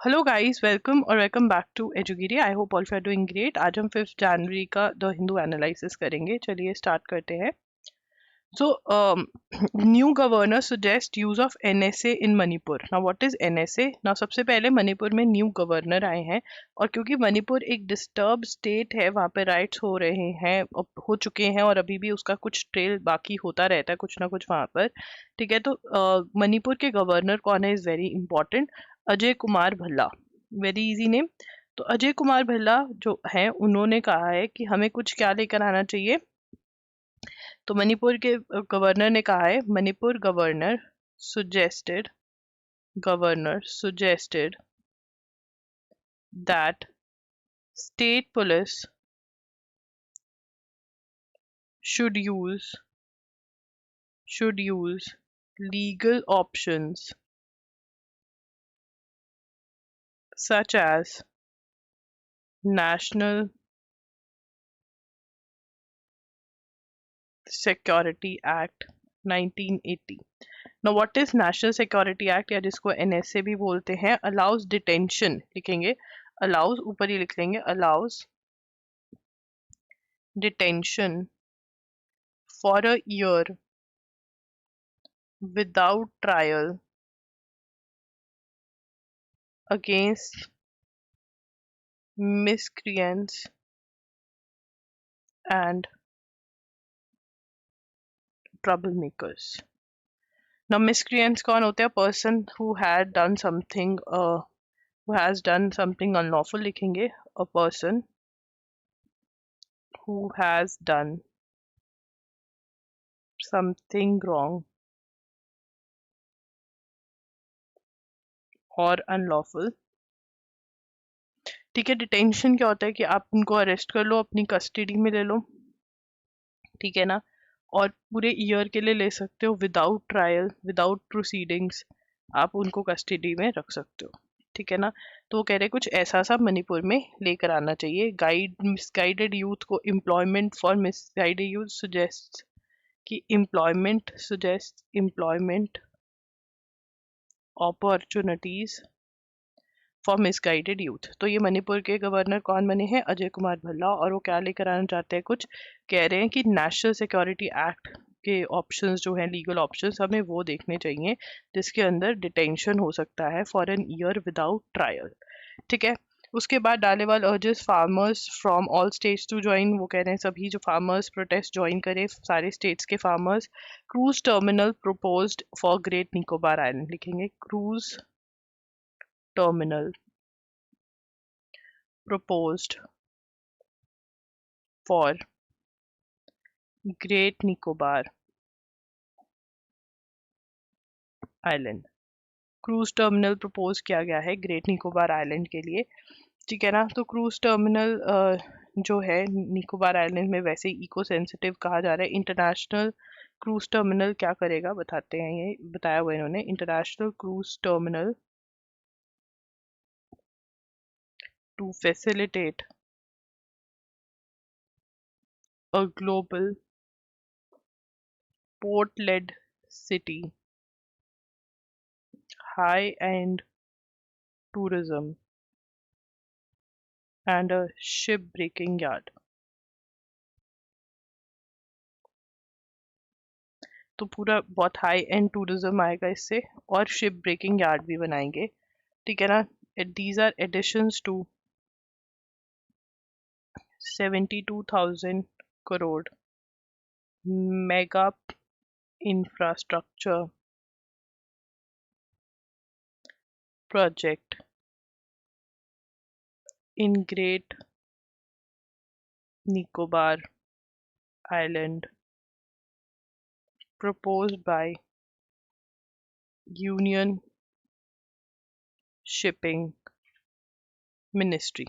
Hello guys, welcome और welcome back to एजुगिरी। I hope all you are doing great. आज हम 5 जनवरी का द हिंदू एनालिसिस करेंगे। चलिए स्टार्ट करते हैं। So new governor suggest use of NSA in Manipur. Now what is NSA? Now सबसे पहले मणिपुर में न्यू गवर्नर आए हैं और क्योंकि मणिपुर एक डिस्टर्ब स्टेट है, वहाँ पे राइट्स हो रहे हैं, हो चुके हैं और अभी भी उसका कुछ ट्रेल बाकी होता रहता है, कुछ ना कुछ वहाँ पर। ठीक है, तो मणिपुर के गवर्नर कौन है is very important. Ajay Kumar Bhalla, very easy name. तो अजय कुमार भल्ला जो है, उन्होंने कहा है कि हमें कुछ क्या लेकर आना चाहिए। तो मणिपुर के गवर्नर ने कहा है, Manipur governor suggested that state police should use legal options such as National Security Act 1980। Now what is National Security Act, या जिसको NSA भी बोलते हैं? अलाउज डिटेंशन लिखेंगे, अलाउज ऊपर ही लिख लेंगे, allows detention for a year without trial against miscreants and troublemakers। Now miscreants कौन होते हैं? Person who had done something who has done something unlawful लिखेंगे, a person who has done something wrong or unlawful। ठीक है, detention क्या होता है कि आप उनको अरेस्ट कर लो, अपनी कस्टडी में ले लो, ठीक है ना, और पूरे ईयर के लिए ले सकते हो, विदाउट ट्रायल विदाउट प्रोसीडिंग्स आप उनको कस्टडी में रख सकते हो, ठीक है ना। तो वो कह रहे कुछ ऐसा सा मणिपुर में लेकर आना चाहिए। मिसगाइडेड यूथ को employment for misguided youth suggest कि employment opportunities for misguided youth. तो ये मणिपुर के गवर्नर कौन बने हैं? अजय कुमार भल्ला। और वो क्या लेकर आना चाहते हैं? कुछ कह रहे हैं कि नेशनल सिक्योरिटी एक्ट के ऑप्शंस जो हैं, लीगल ऑप्शंस, हमें वो देखने चाहिए जिसके अंदर डिटेंशन हो सकता है for an year without trial, ठीक है। उसके बाद Dallewal urges farmers from all states to join. वो कह रहे हैं सभी जो फार्मर्स प्रोटेस्ट ज्वाइन करें, सारे स्टेट्स के farmers. Cruise terminal proposed for Great Nicobar Island लिखेंगे, cruise terminal proposed for Great Nicobar Island। Cruise terminal propose किया गया है ग्रेट निकोबार आइलैंड के लिए, ठीक है ना। तो क्रूज टर्मिनल जो है निकोबार आइलैंड में वैसे इको सेंसिटिव कहा जा रहा है। इंटरनेशनल क्रूज टर्मिनल क्या करेगा बताते हैं, ये बताया हुआ इन्होंने। International cruise terminal to facilitate a global port-led city, high-end tourism and a ship-breaking yard। तो पूरा बहुत हाई एंड टूरिज्म आएगा इससे, और शिप ब्रेकिंग यार्ड भी बनाएंगे, ठीक है ना। These are additions to 72,000 crore mega infrastructure project in Great Nicobar Island proposed by Union Shipping Ministry।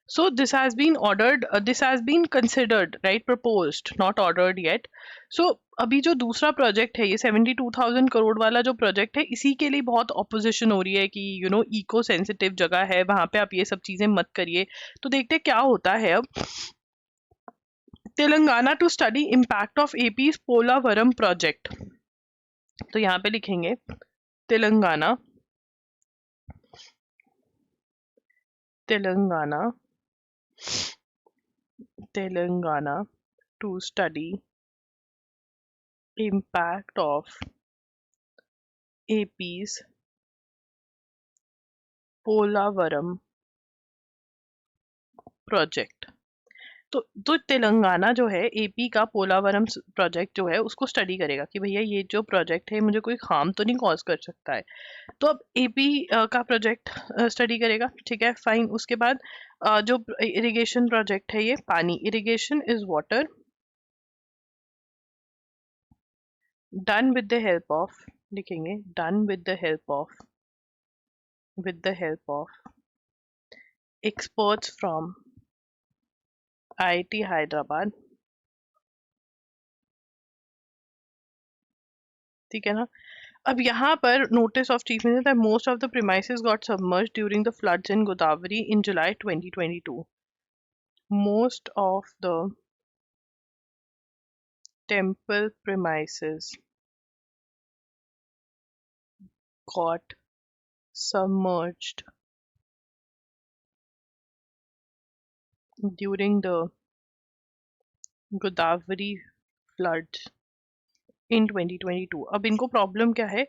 So this has been ordered, this has been considered, right? Proposed, not ordered yet। So अभी जो दूसरा project है, ये 72,000 करोड़ वाला जो project है, इसी के लिए बहुत ऑपोजिशन हो रही है कि इको सेंसिटिव जगह है, वहां पे आप ये सब चीजें मत करिए। तो देखते क्या होता है अब। Telangana to study impact of AP's Polavaram project. तो यहाँ पे लिखेंगे Telangana Telangana to study impact of AP's Polavaram project। तो तेलंगाना जो है एपी का पोलावरम प्रोजेक्ट जो है उसको स्टडी करेगा कि भैया ये जो प्रोजेक्ट है मुझे कोई हार्म तो नहीं कॉज कर सकता है। तो अब एपी का प्रोजेक्ट स्टडी करेगा, ठीक है फाइन। उसके बाद जो इरिगेशन प्रोजेक्ट है, ये पानी, irrigation is water done with the help of, लिखेंगे done with the help of experts from IIT Hyderabad, ठीक है ना। अब यहाँ पर notice of chief minister, most of the premises got submerged during the floods in Godavari in July 2022। Most of the temple premises got submerged during the Godavari floods in 2022। अब इनको problem क्या है?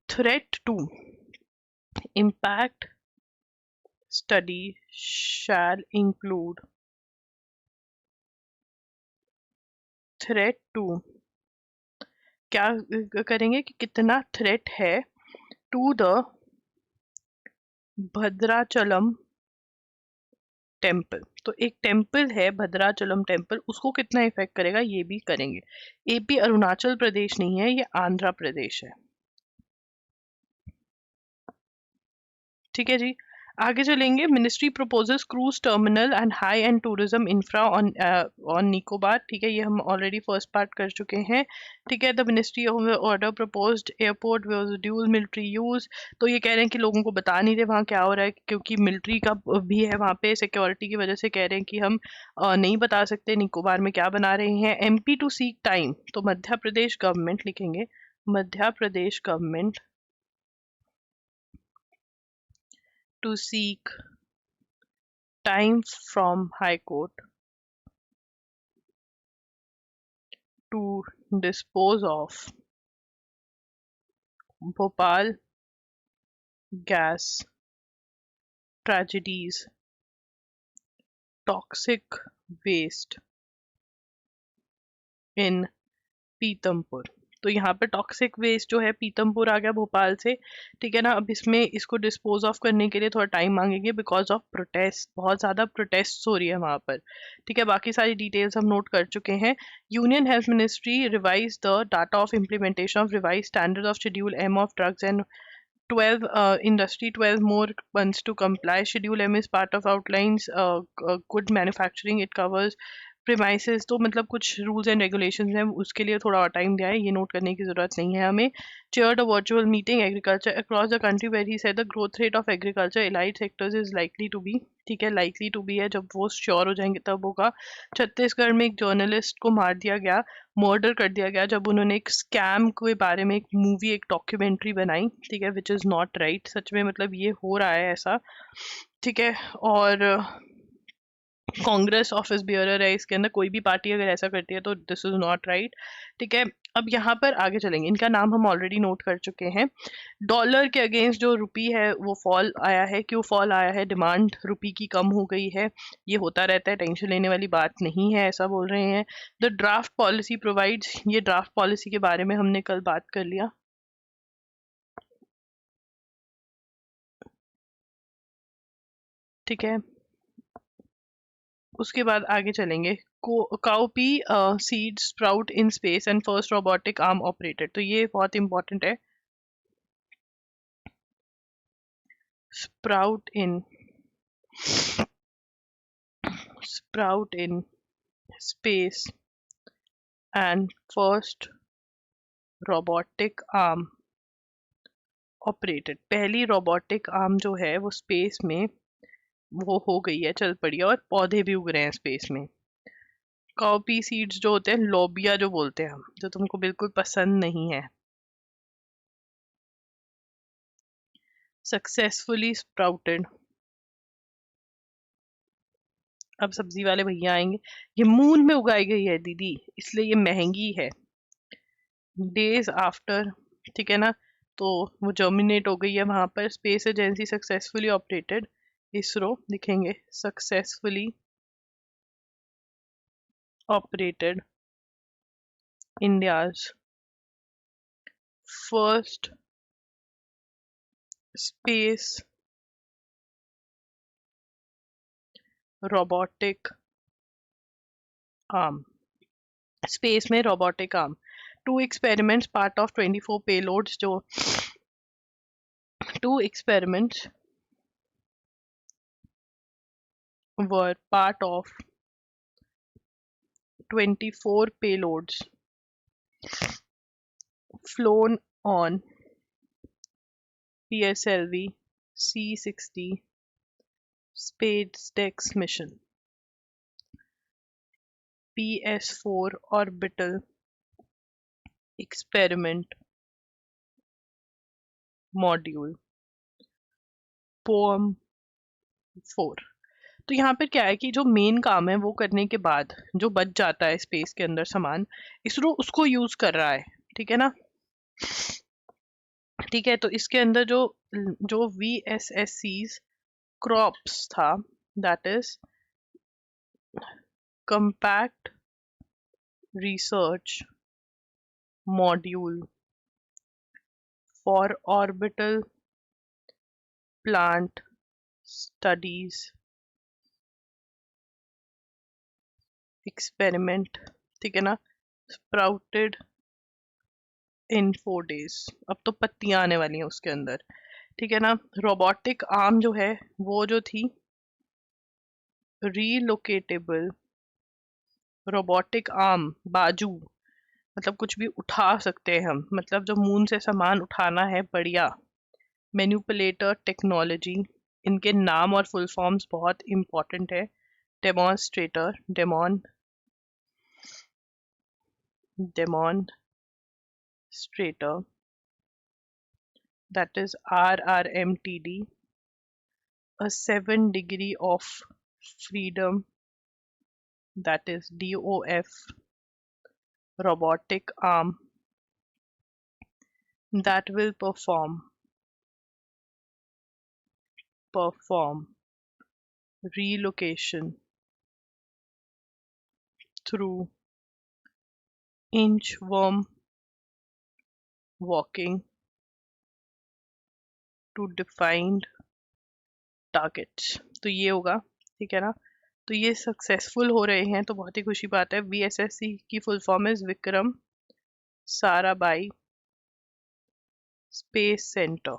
Threat to impact study shall include threat to, क्या करेंगे कि कितना threat है to the Bhadrachalam temple. तो एक टेम्पल है भद्राचलम टेम्पल, उसको कितना इफेक्ट करेगा ये भी करेंगे। एपी अरुणाचल प्रदेश नहीं है, ये आंध्र प्रदेश है, ठीक है जी। आगे चलेंगे। Ministry proposes cruise terminal and high and tourism infra on Nicobar, ठीक है, ये हम ऑलरेडी फर्स्ट पार्ट कर चुके हैं, ठीक है। The ministry of order proposed airport with dual military use. तो ये कह रहे हैं कि लोगों को बता नहीं रहे वहाँ क्या हो रहा है, क्योंकि मिलिट्री का भी है वहाँ पे, सिक्योरिटी की वजह से कह रहे हैं कि हम नहीं बता सकते निकोबार में क्या बना रहे हैं। MP टू सीक टाइम, तो मध्य प्रदेश गवर्नमेंट, लिखेंगे Madhya Pradesh government to seek time from High Court to dispose of Bhopal gas tragedies toxic waste in Pithampur. तो यहाँ पे टॉक्सिक वेस्ट जो है पीतमपुर आ गया भोपाल से, ठीक है ना। अब इसमें इसको डिस्पोज ऑफ करने के लिए थोड़ा टाइम मांगेंगे बिकॉज ऑफ प्रोटेस्ट, बहुत ज़्यादा प्रोटेस्ट हो रही है वहाँ पर, ठीक है। बाकी सारी डिटेल्स हम नोट कर चुके हैं। Union Health Ministry revise the data of implementation of revise standard of schedule M of drugs and 12 industry 12 more months to comply. Schedule M is part of outlines good manufacturing. It covers premises. तो मतलब कुछ rules and regulations हैं, उसके लिए थोड़ा और time दिया है, ये नोट करने की जरूरत नहीं है हमें। Chaired a virtual meeting agriculture across the country where he said the growth rate of agriculture allied sectors is likely to be, ठीक है, लाइकली टू बी है, जब वो श्योर हो जाएंगे तब होगा। छत्तीसगढ़ में एक जर्नलिस्ट को मार दिया गया, मर्डर कर दिया गया, जब उन्होंने एक स्कैम के बारे में एक मूवी, एक डॉक्यूमेंट्री बनाई, ठीक है, विच इज़ नॉट राइट। सच में मतलब ये हो रहा है ऐसा, ठीक है। और कांग्रेस ऑफिस बियरर है इसके अंदर, कोई भी पार्टी अगर ऐसा करती है तो दिस इज नॉट राइट, ठीक है। अब यहाँ पर आगे चलेंगे, इनका नाम हम ऑलरेडी नोट कर चुके हैं। डॉलर के अगेंस्ट जो रुपी है वो फॉल आया है, क्यों फॉल आया है? डिमांड रुपी की कम हो गई है, ये होता रहता है, टेंशन लेने वाली बात नहीं है, ऐसा बोल रहे हैं। द ड्राफ्ट पॉलिसी प्रोवाइड्स, ये ड्राफ्ट पॉलिसी के बारे में हमने कल बात कर लिया, ठीक है। उसके बाद आगे चलेंगे। Cowpea seed sprout in space and first robotic arm operated, तो ये बहुत इंपॉर्टेंट है। Sprout in space and first robotic arm operated. पहली रोबोटिक आर्म जो है वो स्पेस में वो हो गई है, चल पड़ी है, और पौधे भी उग रहे हैं स्पेस में। काउपी सीड्स जो होते हैं, लोबिया जो बोलते हैं हम, जो तुमको बिल्कुल पसंद नहीं है, सक्सेसफुली स्प्राउटेड अब सब्जी वाले भैया आएंगे, ये मून में उगाई गई है दीदी, इसलिए ये महंगी है। डेज आफ्टर, ठीक है ना, तो वो जर्मिनेट हो गई है वहां पर। Space agency successfully operated, ISRO लिखेंगे, successfully operated India's first space robotic arm, space में robotic arm. 2 experiments part of 24 payloads, जो 2 experiments were part of 24 payloads flown on PSLV C-60 SpaceX mission. PS4 orbital experiment module POEM 4। तो यहाँ पर क्या है कि जो मेन काम है वो करने के बाद जो बच जाता है स्पेस के अंदर सामान, इसरो उसको यूज कर रहा है, ठीक है ना। ठीक है, तो इसके अंदर जो जो VSSC's क्रॉप्स था, that is compact research module for orbital plant studies experiment, ठीक है ना, स्प्राउटेड इन 4 days। अब तो पत्तियां आने वाली हैं उसके अंदर, ठीक है ना। रोबोटिक आर्म जो है वो जो थी रीलोकेटेबल रोबोटिक आर्म, बाजू, मतलब कुछ भी उठा सकते हैं हम, मतलब जो मून से सामान उठाना है, बढ़िया। मैनिपुलेटर टेक्नोलॉजी, इनके नाम और फुल फॉर्म्स बहुत इंपॉर्टेंट है। Demonstrator, demonstrator, that is RRMTD, a 7 degree of freedom, that is DOF, robotic arm that will perform relocation through inchworm walking to defined targets। तो ये होगा, ठीक है ना। तो ये सक्सेसफुल हो रहे हैं, तो बहुत ही खुशी बात है। VSSC की full form is Vikram Sarabhai space centre.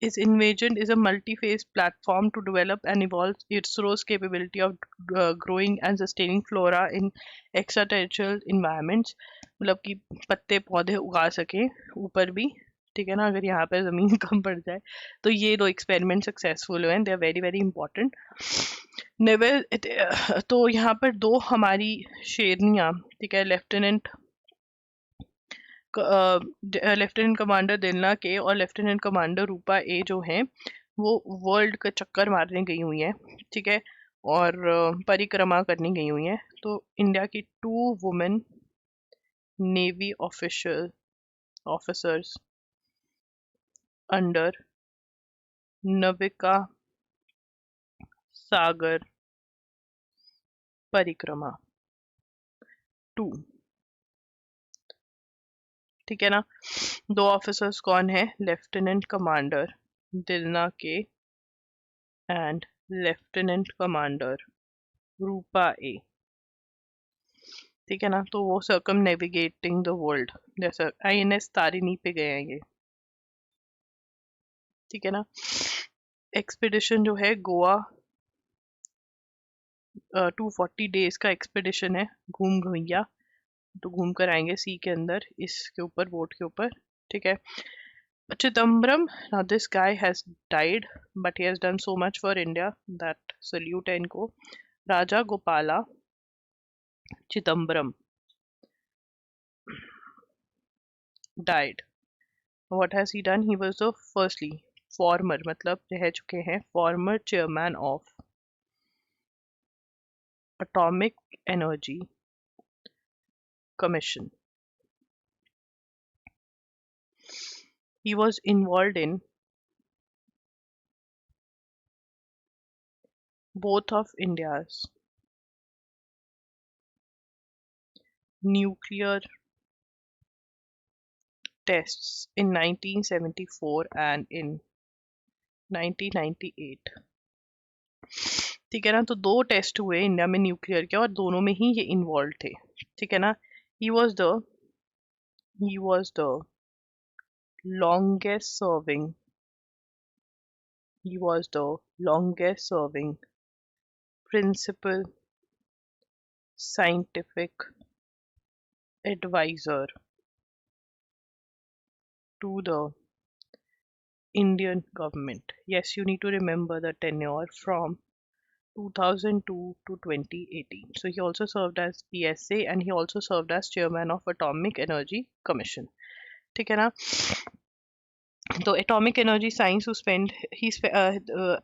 Is envisioned is a multi-phase platform to develop and evolve ISRO's capability of growing and sustaining flora in extraterrestrial environments, मतलब कि पत्ते पौधे उगा सके ऊपर भी, ठीक है ना, अगर यहाँ पे जमीन कम पड़ जाए। तो ये 2 एक्सपेरिमेंट सक्सेसफुल हुए हैं, they are very very important. Naval, तो यहाँ पर 2 हमारी शेरनियाँ, ठीक है, लेफ्टिनेंट कमांडर दिलना के और लेफ्टिनेंट कमांडर रूपा ए जो हैं, वो वर्ल्ड का चक्कर मारने गई हुई हैं, ठीक है, और परिक्रमा करने गई हुई हैं। तो इंडिया की 2 women navy officers under Navika Sagar Parikrama 2, ठीक है ना। 2 ऑफिसर्स कौन है? लेफ्टिनेंट कमांडर दिलना के एंड लेफ्टिनेंट कमांडर रूपा ए, ठीक है ना। तो वो सर्कम नेविगेटिंग द वर्ल्ड, जैसा INS तारिणी पे गए हैं ये, ठीक है ना। एक्सपीडिशन जो है गोवा 240 डेज का एक्सपीडिशन है, घूम घुमैया, तो घूम कर आएंगे सी के अंदर, इसके ऊपर बोट के ऊपर, ठीक है। Chidambaram, now this guy has died but he has done so much for India that salute है इनको। राजा Gopala Chidambaram died. What has he done? He was the firstly former, मतलब रह चुके हैं, former chairman of Atomic Energy Commission. He was involved in both of India's nuclear tests in 1974 and in 1998. ठीक है ना, तो 2 टेस्ट हुए इंडिया में न्यूक्लियर के और दोनों में ही ये इन्वॉल्व थे। ठीक है ना, he was the longest serving he was the longest serving principal scientific advisor to the Indian government. Yes, you need to remember the tenure from 2002 to 2018. So he also served as PSA and he also served as chairman of Atomic Energy Commission. ठीक है ना, तो atomic energy science who spent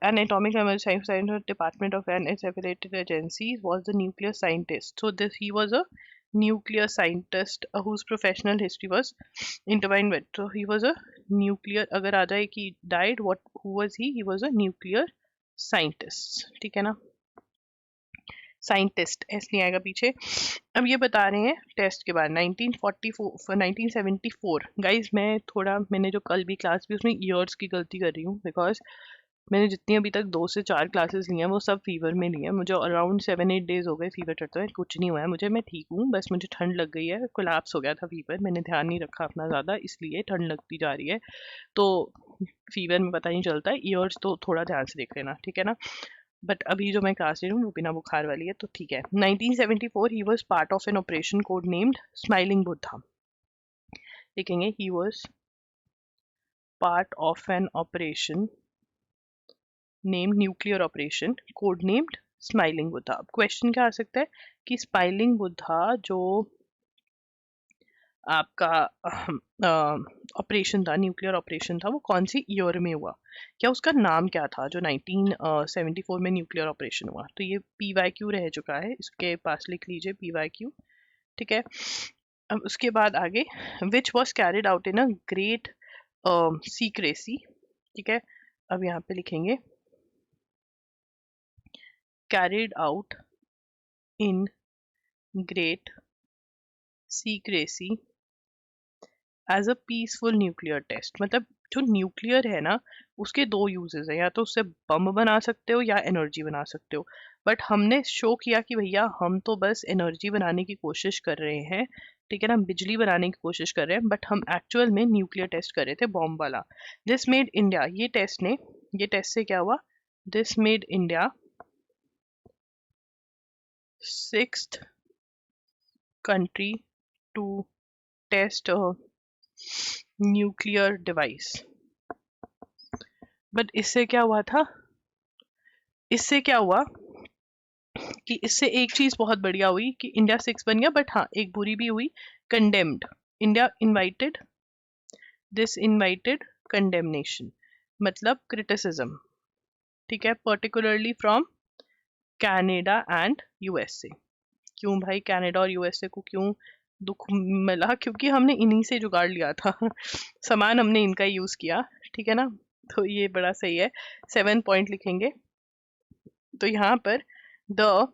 an atomic energy science department of an its affiliated agency was the nuclear scientist. So this he was a nuclear scientist whose professional history was intertwined with. So he was a nuclear, अगर आ जाए कि died, what who was he was a nuclear scientist. ठीक है ना, scientist S नहीं आएगा पीछे। अब ये बता रहे हैं टेस्ट के बाद 1944 1974। गाइज मैंने जो कल भी क्लास भी उसमें ईयर्स की गलती कर रही हूँ, बिकॉज मैंने जितनी अभी तक 2 से 4 क्लासेस ली हैं वो सब फीवर में ली हैं। मुझे अराउंड 7-8 डेज हो गए फीवर चढ़ते हुए, कुछ नहीं हुआ है मुझे, मैं ठीक हूँ, बस मुझे ठंड लग गई है, कोलैप्स हो गया था फीवर, मैंने ध्यान नहीं रखा अपना ज़्यादा, इसलिए ठंड लगती जा रही है। तो फीवर में पता नहीं चलता है, ईयर्स तो थोड़ा ध्यान से देख लेना, ठीक है ना। बट अभी जो मैं क्लास ले रही हूँ वो बिना बुखार वाली है, तो ठीक है। 1974 he was part of an operation code named smiling Buddha. देखेंगे he was part of an operation named nuclear operation code named smiling Buddha. अब क्वेश्चन क्या आ सकता है कि स्माइलिंग बुद्धा जो आपका ऑपरेशन था, न्यूक्लियर ऑपरेशन था, वो कौन सी ईयर में हुआ, क्या उसका नाम क्या था जो 1974 में न्यूक्लियर ऑपरेशन हुआ। तो ये PYQ रह चुका है, इसके पास लिख लीजिए PYQ, ठीक है। अब उसके बाद आगे which was carried out in a great secrecy, ठीक है। अब यहाँ पे लिखेंगे carried out in great secrecy as a peaceful nuclear test. मतलब जो न्यूक्लियर है ना उसके 2 यूजेस है, या तो उससे बम बना सकते हो या एनर्जी बना सकते हो, बट हमने शो किया कि भैया हम तो बस एनर्जी बनाने की कोशिश कर रहे हैं, ठीक है ना, बिजली बनाने की कोशिश कर रहे हैं, बट हम एक्चुअल में न्यूक्लियर टेस्ट कर रहे थे बॉम्ब वाला। दिस मेड इंडिया, ये टेस्ट से क्या हुआ, this made India 6th country to test a nuclear device. But इससे क्या हुआ कि इससे एक चीज बहुत बढ़िया हुई कि इंडिया 6 बन गया, बट हाँ एक बुरी भी हुई, कंडेम्ड इंडिया इनवाइटेड कंडेमनेशन, मतलब क्रिटिसिज्म, ठीक है, particularly from Canada and USA। क्यों भाई कनाडा और USA को क्यों दुख मिला, क्योंकि हमने इन्हीं से जुगाड़ लिया था सामान हमने इनका यूज किया, ठीक है ना। तो ये बड़ा सही है, 7 पॉइंट लिखेंगे। तो यहाँ पर the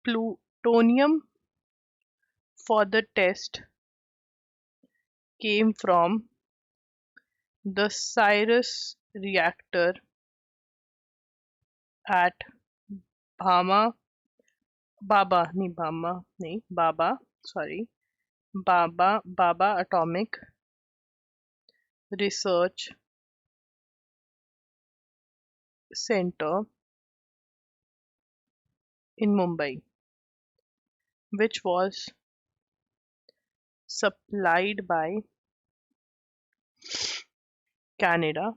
plutonium for the test came from the Cyrus reactor at Baba Atomic Research Center in Mumbai, which was supplied by Canada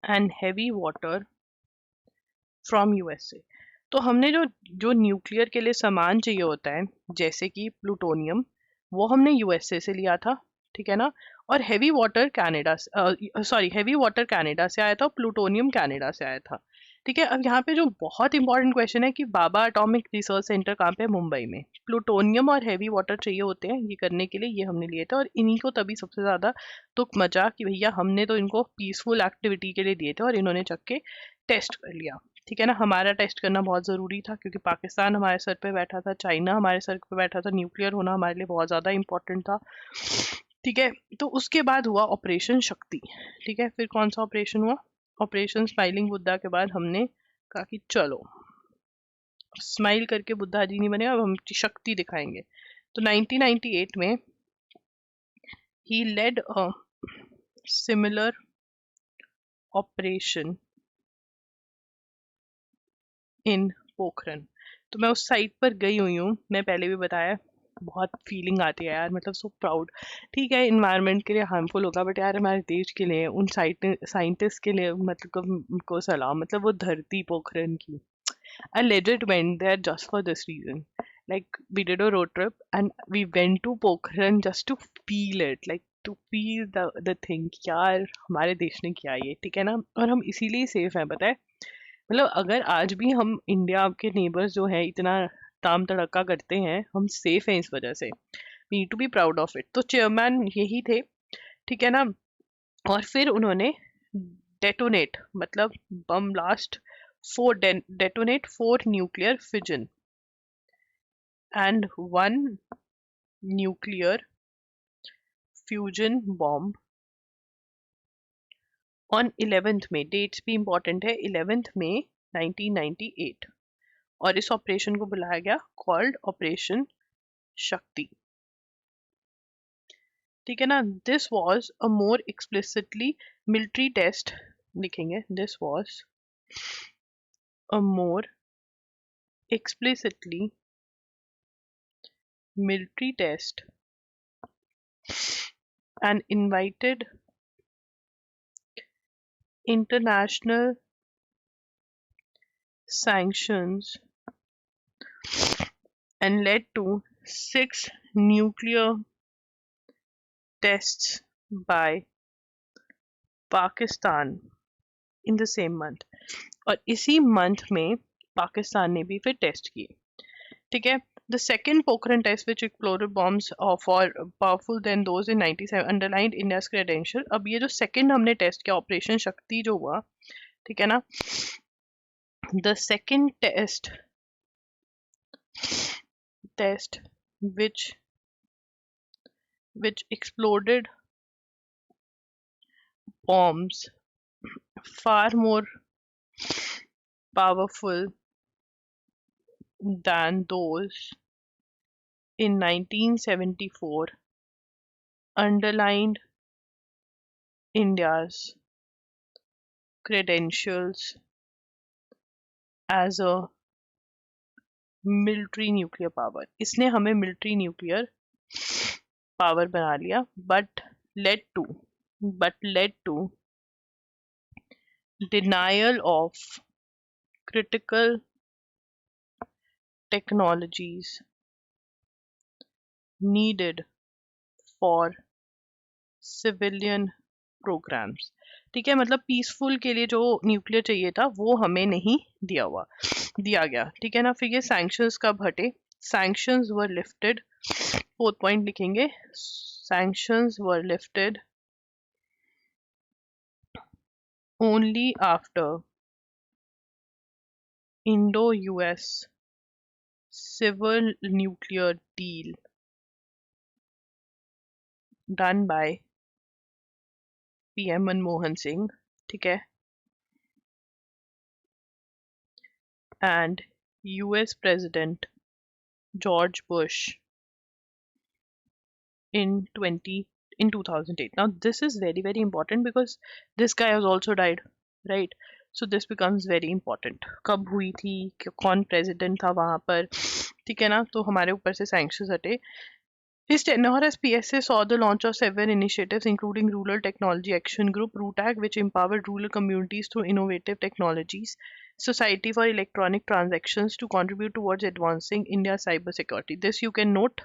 and heavy water from USA। तो हमने जो न्यूक्लियर के लिए सामान चाहिए होता है, जैसे कि प्लूटोनियम, वो हमने USA से लिया था, ठीक है ना। और हेवी वाटर कनाडा से आया था, प्लूटोनियम कनाडा से आया था। ठीक है। अब यहाँ पे जो बहुत इंपॉर्टेंट क्वेश्चन है कि बाबा एटॉमिक रिसर्च सेंटर कहाँ पे है? मुंबई में। प्लूटोनियम और हैवी वाटर चाहिए होते हैं ये करने के लिए, ये हमने लिए थे, और इन्हीं को तभी सबसे ज्यादा तुक मचा कि भैया हमने तो इनको पीसफुल एक्टिविटी के लिए दिए थे और इन्होंने चक के टेस्ट कर लिया। ठीक है ना, हमारा टेस्ट करना बहुत जरूरी था क्योंकि पाकिस्तान हमारे सर पे बैठा था, चाइना हमारे सर पे बैठा था, न्यूक्लियर होना हमारे लिए बहुत ज्यादा इंपॉर्टेंट था। ठीक है, तो उसके बाद हुआ ऑपरेशन शक्ति। ठीक है, फिर कौन सा ऑपरेशन हुआ? ऑपरेशन स्माइलिंग बुद्धा के बाद हमने कहा कि चलो स्माइल करके बुद्धा जी नहीं बने, अब हम शक्ति दिखाएंगे। तो 1998 में he led a similar operation in Pokhran. तो मैं उस साइट पर गई हुई हूँ, मैं पहले भी बताया, बहुत फीलिंग आती है यार, मतलब सो प्राउड। ठीक है, इन्वायरमेंट के लिए हार्मफुल होगा बट यार हमारे देश के लिए, उन साइंटिस्ट के लिए, मतलब उनको सलाम, मतलब वो धरती पोखरन की। I legit went there just for this reason. Like we did a road trip and we went to Pokhran just to feel it, like to feel the thing कि यार हमारे देश ने किया ये, ठीक है ना। और हम इसीलिए सेफ हैं, पता है। मतलब अगर आज भी हम इंडिया के नेबर्स जो है इतना ताम तड़का करते हैं, हम सेफ हैं इस वजह से। We need to be proud of it. तो चेयरमैन यही थे, ठीक है ना। और फिर उन्होंने डेटोनेट, मतलब bomb blast, detonate 4 nuclear fission and 1 nuclear fusion bomb on 11th May, dates भी important है, 11th May 1998। और इस ऑपरेशन को बुलाया गया कॉल्ड ऑपरेशन शक्ति। ठीक है ना। This was a more explicitly military test, लिखेंगे this was a more explicitly military test and invited international sanctions and led to 6 nuclear tests by Pakistan in the same month। और इसी month में पाकिस्तान ने भी फिर टेस्ट किए। ठीक है। The second Pokhran test, which exploded bombs far powerful than those in 97, underlined India's credential। अब ये जो second हमने टेस्ट किया ऑपरेशन शक्ति जो हुआ, ठीक है ना, the second test which exploded bombs far more powerful than those in 1974 underlined India's credentials as a military nuclear power। इसने हमें military nuclear power बना लिया, but led to denial of critical technologies needed for civilian programs। ठीक है, मतलब peaceful के लिए जो न्यूक्लियर चाहिए था वो हमें नहीं दिया गया। ठीक है ना। फिर ये सैंक्शंस कब हटे? सैंक्शंस वर लिफ्टेड, 4th पॉइंट लिखेंगे, sanctions were lifted only after Indo-US civil nuclear deal done by PM Manmohan Singh, ठीक है, and US President George Bush in 2008। Now this is very very important because this guy has also died, right? So this becomes very important। कब हुई थी, कौन president था वहां पर, ठीक है ना। तो हमारे ऊपर से सैंक्शंस हटे। His tenure as PSA saw the launch of several initiatives, including Rural Technology Action Group (RUTAC), which empowered rural communities through innovative technologies, Society for Electronic Transactions to contribute towards advancing India's cyber security। This you can note।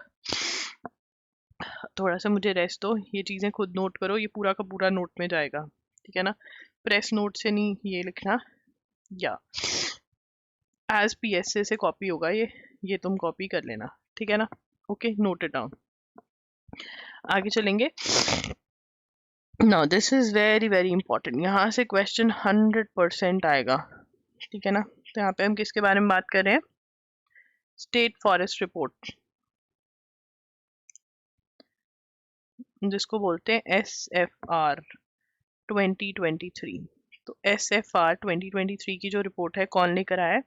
थोड़ा सा मुझे rest दो, ये चीजें खुद note करो, ये पूरा का पूरा नोट में जाएगा, ठीक है ना। प्रेस नोट से नहीं ये लिखना, या एज PSA से कॉपी होगा ये तुम कॉपी कर लेना, ठीक है ना। Okay, note it down. आगे चलेंगे। Now this is very very important, यहाँ से क्वेश्चन 100% आएगा, ठीक है ना। तो यहाँ पे हम किसके बारे में बात कर रहे हैं? स्टेट फॉरेस्ट रिपोर्ट, जिसको बोलते हैं SFR 2023। तो SFR 2023 की जो रिपोर्ट है कौन लेकर आया है?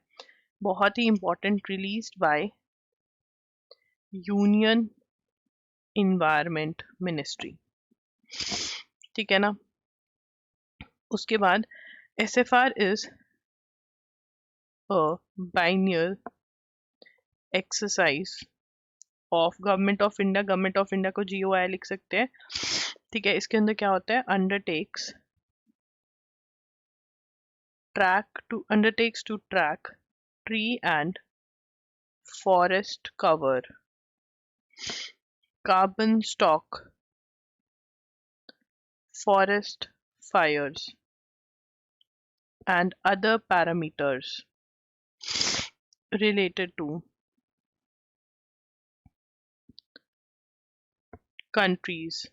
बहुत ही important, released by union environment ministry, ठीक है ना। उसके बाद SFR is a biennial exercise of government of India. Government of India को GOI लिख सकते हैं, ठीक है। इसके अंदर क्या होता है? undertakes to track tree and forest cover, carbon stock, forest fires, and other parameters related to countries'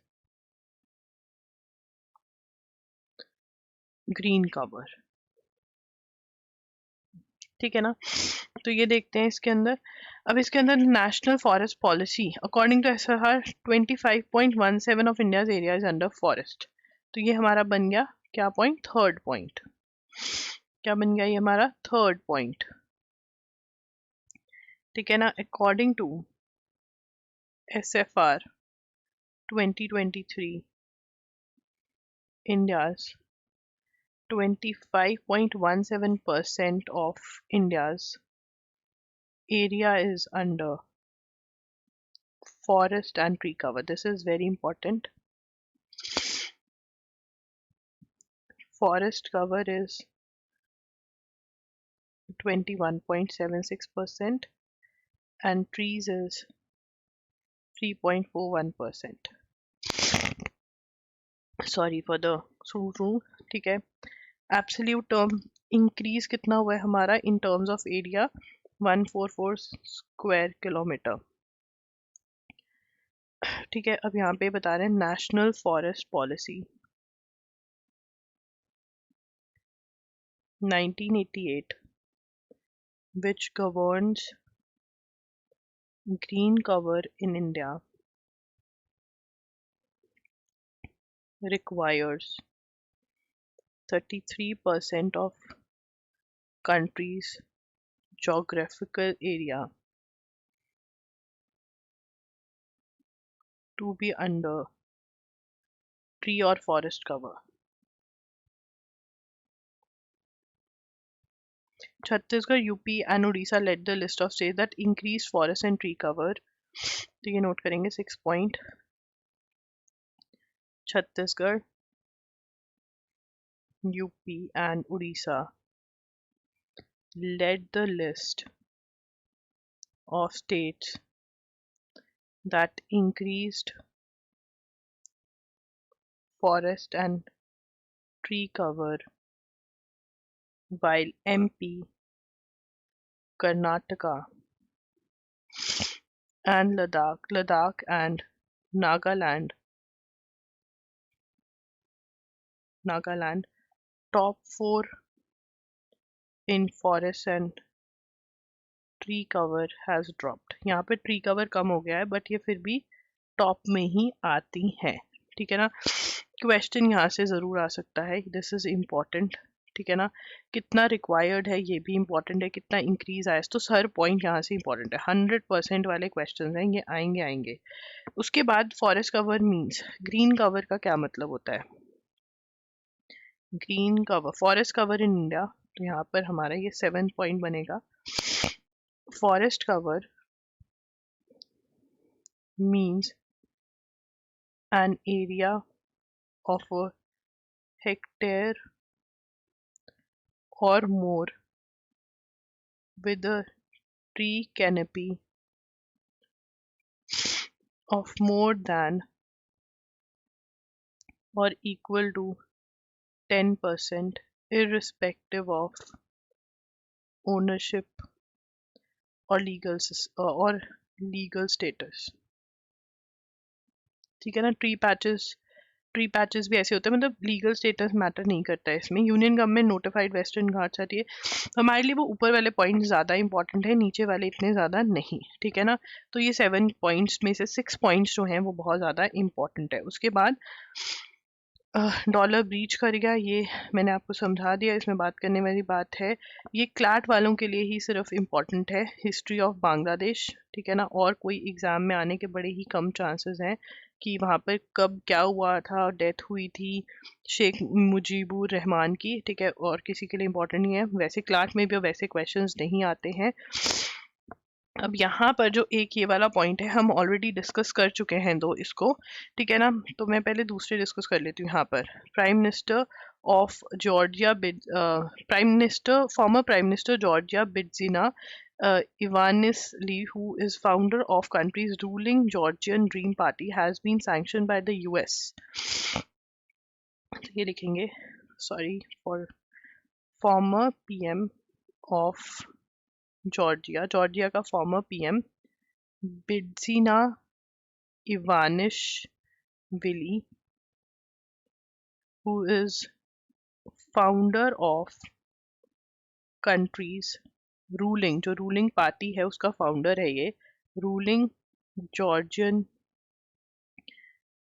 green cover, ठीक है ना। तो ये देखते हैं इसके अंदर। अब इसके अंदर national forest policy according to SFR 25.17 of India's area is under forest. तो ये हमारा बन गया क्या पॉइंट? Third point. क्या बन गया ये हमारा? थर्ड पॉइंट, ठीक है ना। According to SFR 2023, India's 25.17% of India's area is under forest and tree cover. This is very important. Forest cover is 21.76% and trees is 3.41%. Sorry for the true, ठीक है। एब्सोल्यूट टर्म इंक्रीज कितना हुआ है हमारा in terms of area? 144 square kilometre, ठीक है। अब यहाँ पे बता रहे हैं national forest policy 1988 which governs green cover in India requires 33% of country's geographical area to be under tree or forest cover. Chhattisgarh, UP and Odisha led the list of states that increased forest and tree cover. तो ये note करेंगे 6 point. Chhattisgarh, UP and Odisha led the list of states that increased forest and tree cover, while MP, Karnataka and Ladakh and Nagaland top 4 in forest and tree cover has dropped. यहाँ पे tree cover कम हो गया है but ये फिर भी top में ही आती है, ठीक है ना। क्वेश्चन यहाँ से जरूर आ सकता है, दिस इज इम्पोर्टेंट, ठीक है ना। कितना रिक्वायर्ड है ये भी इम्पोर्टेंट है, कितना इंक्रीज आया, तो हर पॉइंट यहाँ से इम्पोर्टेंट है। 100% वाले क्वेश्चन हैं ये, आएंगे। उसके बाद forest cover means green cover का क्या मतलब होता है? Green cover, forest cover in India, तो यहाँ पर हमारा ये 7 पॉइंट बनेगा। Forest cover means an area of a hectare or more with a tree canopy of more than or equal to 10% irrespective of ownership और लीगल स्टेटस। ठीक है ना। ट्री पैचेस भी ऐसे होते हैं, मतलब लीगल स्टेटस मैटर नहीं करता है इसमें। Union government notified western Ghats आती है, हमारे लिए वो ऊपर वाले पॉइंट ज़्यादा इंपॉर्टेंट है, नीचे वाले इतने ज़्यादा नहीं। ठीक है ना। तो ये 7 पॉइंट्स में से 6 पॉइंट्स जो हैं वो बहुत ज़्यादा इंपॉर्टेंट है। उसके बाद डॉलर ब्रीच कर गया, ये मैंने आपको समझा दिया, इसमें बात करने वाली बात है। ये क्लैट वालों के लिए ही सिर्फ इम्पॉर्टेंट है, हिस्ट्री ऑफ बांग्लादेश। ठीक है ना। और कोई एग्ज़ाम में आने के बड़े ही कम चांसेस हैं कि वहाँ पर कब क्या हुआ था, डेथ हुई थी शेख मुजीबुर रहमान की। ठीक है। और किसी के लिए इम्पोर्टेंट नहीं है। वैसे क्लास में भी वैसे क्वेश्चंस नहीं आते हैं। अब यहाँ पर जो एक ये वाला पॉइंट है, हम ऑलरेडी डिस्कस कर चुके हैं दो इसको। ठीक है ना। तो मैं पहले दूसरे डिस्कस कर लेती हूँ। यहाँ पर prime minister of Georgia former prime minister Georgia Bidzina Ivanisli, who is founder of country's ruling Georgian Dream Party, has been sanctioned by the US. ये लिखेंगे, sorry, for former PM of Georgia का former PM Bidzina Ivanishvili, who is founder of country's ruling, जो ruling party है उसका founder है ये, ruling Georgian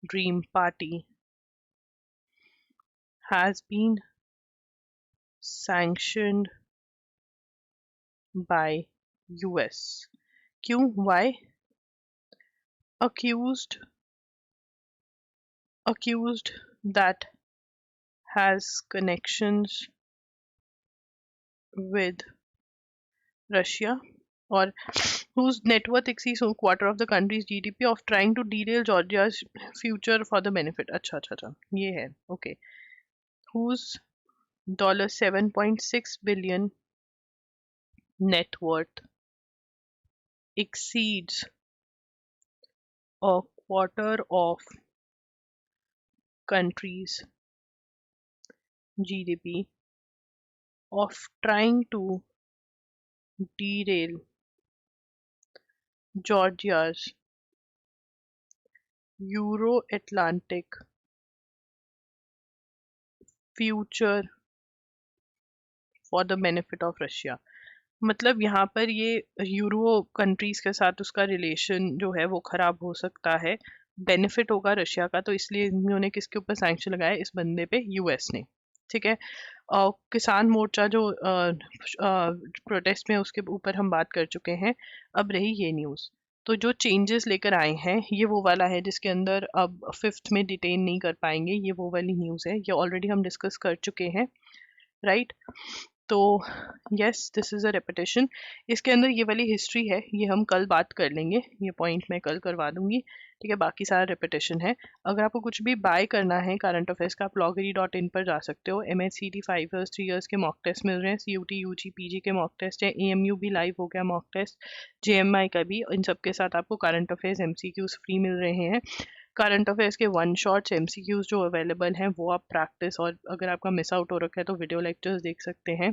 Dream party, has been sanctioned by US. क्यों? Why? Accused that has connections with Russia, or whose net worth exceeds a quarter of the country's GDP, of trying to derail Georgia's future for the benefit. अच्छा, ये है, okay. Whose $7.6 billion net worth exceeds a quarter of country's GDP, of trying to derail Georgia's Euro-Atlantic future for the benefit of Russia. मतलब यहाँ पर ये euro countries के साथ उसका रिलेशन जो है वो खराब हो सकता है, बेनिफिट होगा रशिया का, तो इसलिए इन्होंने किसके ऊपर सैंक्शन लगाया? इस बंदे पे, यूएस ने। ठीक है। किसान मोर्चा जो प्रोटेस्ट में, उसके ऊपर हम बात कर चुके हैं। अब रही ये न्यूज़, तो जो चेंजेस लेकर आए हैं ये वो वाला है जिसके अंदर अब 5th में डिटेन नहीं कर पाएंगे, ये वो वाली न्यूज़ है, ये ऑलरेडी हम डिस्कस कर चुके हैं, राइट। तो yes, this is a repetition. इसके अंदर ये वाली हिस्ट्री है, ये हम कल बात कर लेंगे, ये पॉइंट मैं कल करवा दूंगी। ठीक है। बाकी सारा रेपिटेशन है। अगर आपको कुछ भी बाय करना है करंट अफेयर्स का, आप loggery.in पर जा सकते हो। MHCT 5 years 3 years के मॉक टेस्ट मिल रहे हैं, CUT UG PG के मॉक टेस्ट है, AMU भी लाइव हो गया मॉक टेस्ट, JMI का भी। इन सब के साथ आपको करंट अफेयर्स MCQs फ्री मिल रहे हैं। करंट अफेयर्स के 1 शॉट्स MCQs जो अवेलेबल हैं वो आप प्रैक्टिस, और अगर आपका मिस आउट हो रखा है तो वीडियो लेक्चर्स देख सकते हैं।